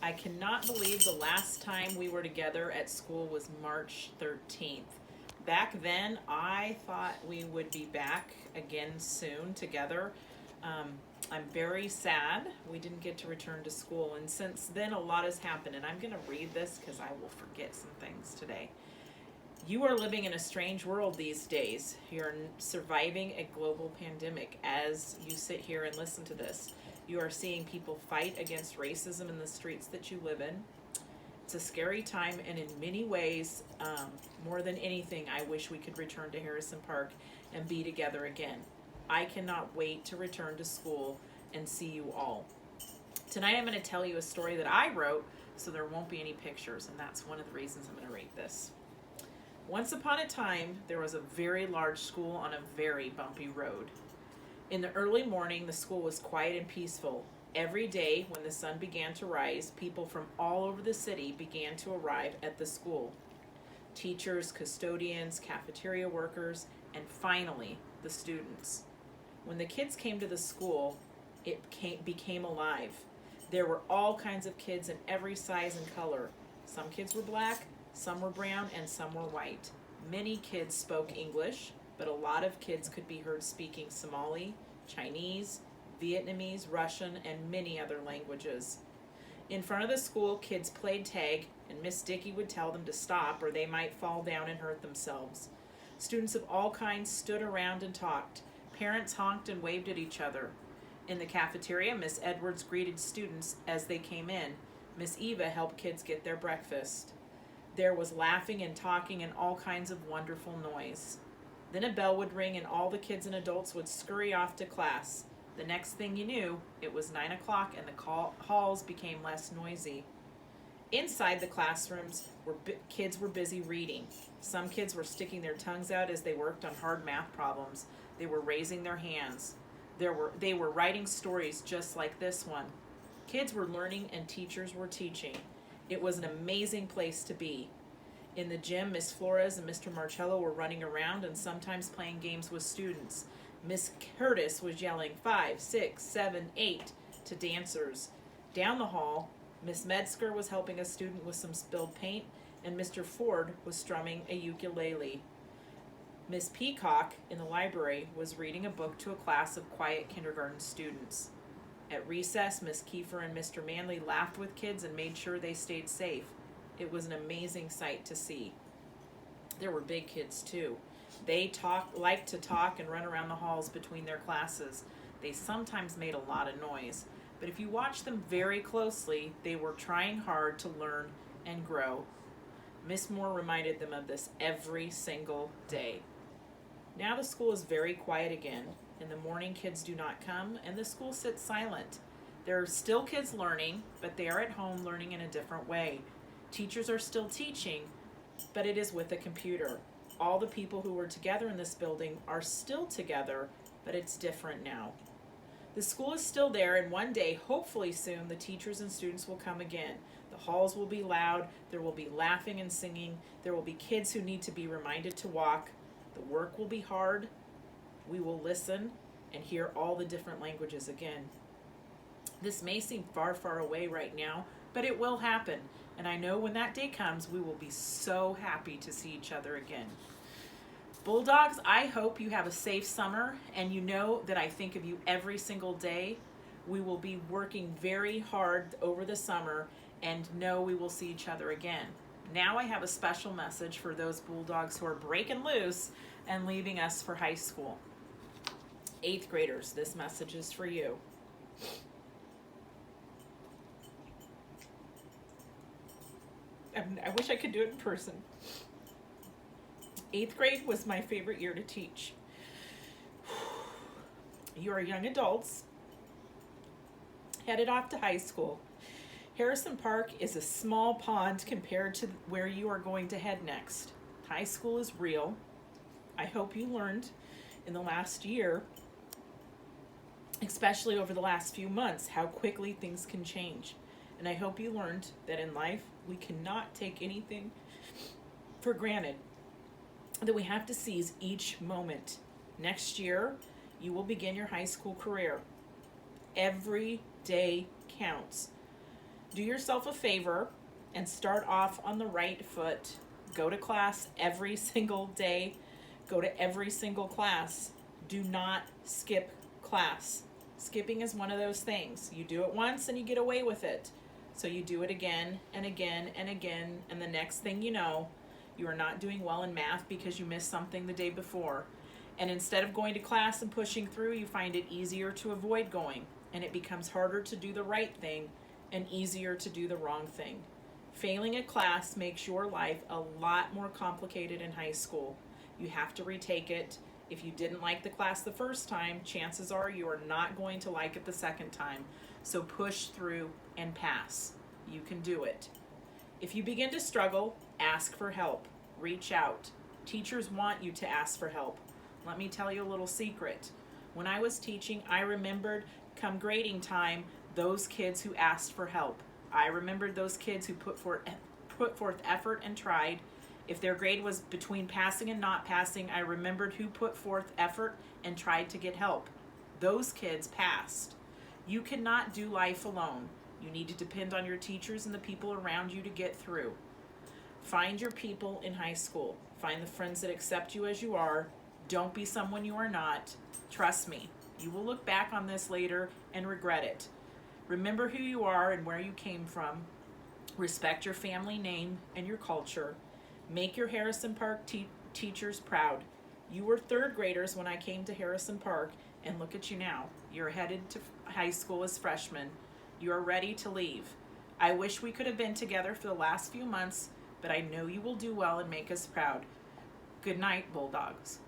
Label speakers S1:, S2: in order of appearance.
S1: I cannot believe the last time we were together at school was March 13th. Back then, I thought we would be back again soon together. Um, I'm very sad we didn't get to return to school, and since then, a lot has happened. And I'm going to read this because I will forget some things today. You are living in a strange world these days. You're surviving a global pandemic as you sit here and listen to this. You are seeing people fight against racism in the streets that you live in. It's a scary time, and in many ways, more than anything, I wish we could return to Harrison Park and be together again. I cannot wait to return to school and see you all. Tonight I'm going to tell you a story that I wrote, so there won't be any pictures, and that's one of the reasons I'm going to read this. Once upon a time, there was a very large school on a very bumpy road. In the early morning, the school was quiet and peaceful. Every day, when the sun began to rise, people from all over the city began to arrive at the school. Teachers, custodians, cafeteria workers, and finally, the students. When the kids came to the school, it became alive. There were all kinds of kids in every size and color. Some kids were black, some were brown, and some were white. Many kids spoke English, but a lot of kids could be heard speaking Somali, Chinese, Vietnamese, Russian, and many other languages. In front of the school, kids played tag, and Miss Dickey would tell them to stop or they might fall down and hurt themselves. Students of all kinds stood around and talked. Parents honked and waved at each other. In the cafeteria, Miss Edwards greeted students as they came in. Miss Eva helped kids get their breakfast. There was laughing and talking and all kinds of wonderful noise. Then a bell would ring and all the kids and adults would scurry off to class. The next thing you knew, it was 9 o'clock and the halls became less noisy. Inside the classrooms, kids were busy reading. Some kids were sticking their tongues out as they worked on hard math problems. They were raising their hands. They were writing stories just like this one. Kids were learning and teachers were teaching. It was an amazing place to be. In the gym, Miss Flores and Mr. Marcello were running around and sometimes playing games with students. Miss Curtis was yelling 5, 6, 7, 8 to dancers. Down the hall, Miss Metzger was helping a student with some spilled paint, and Mr. Ford was strumming a ukulele. Miss Peacock in the library was reading a book to a class of quiet kindergarten students. At recess, Miss Kiefer and Mr. Manley laughed with kids and made sure they stayed safe. It was an amazing sight to see. There were big kids too. They liked to talk and run around the halls between their classes. They sometimes made a lot of noise, but if you watch them very closely, they were trying hard to learn and grow. Miss Moore reminded them of this every single day. Now the school is very quiet again. In the morning, kids do not come, and the school sits silent. There are still kids learning, but they are at home learning in a different way. Teachers are still teaching, but it is with a computer. All the people who were together in this building are still together, but it's different now. The school is still there, and one day, hopefully soon, the teachers and students will come again. The halls will be loud, there will be laughing and singing, there will be kids who need to be reminded to walk. The work will be hard. We will listen and hear all the different languages again. This may seem far, far away right now, but it will happen. And I know when that day comes, we will be so happy to see each other again. Bulldogs, I hope you have a safe summer, and you know that I think of you every single day. We will be working very hard over the summer, and know we will see each other again. Now I have a special message for those Bulldogs who are breaking loose and leaving us for high school. 8th graders, this message is for you. I wish I could do it in person. 8th grade was my favorite year to teach. You are young adults headed off to high school. Harrison Park is a small pond compared to where you are going to head next. High school is real. I hope you learned in the last year, especially over the last few months, how quickly things can change. And I hope you learned that in life, we cannot take anything for granted, that we have to seize each moment. Next year, you will begin your high school career. Every day counts. Do yourself a favor and start off on the right foot. Go to class every single day. Go to every single class. Do not skip class. Skipping is one of those things. You do it once and you get away with it. So you do it again and again and again, and the next thing you know, you are not doing well in math because you missed something the day before. And instead of going to class and pushing through, you find it easier to avoid going, and it becomes harder to do the right thing and easier to do the wrong thing. Failing a class makes your life a lot more complicated in high school. You have to retake it. If you didn't like the class the first time, chances are you are not going to like it the second time. So push through and pass. You can do it. If you begin to struggle, ask for help. Reach out. Teachers want you to ask for help. Let me tell you a little secret. When I was teaching, I remembered come grading time, those kids who asked for help. I remembered those kids who put forth effort and tried. If their grade was between passing and not passing, I remembered who put forth effort and tried to get help. Those kids passed. You cannot do life alone. You need to depend on your teachers and the people around you to get through. Find your people in high school. Find the friends that accept you as you are. Don't be someone you are not. Trust me, you will look back on this later and regret it. Remember who you are and where you came from. Respect your family name and your culture. Make your Harrison Park teachers proud. You were third graders when I came to Harrison Park, and look at you now. You're headed to high school as freshmen. You are ready to leave. I wish we could have been together for the last few months, but I know you will do well and make us proud. Good night, Bulldogs.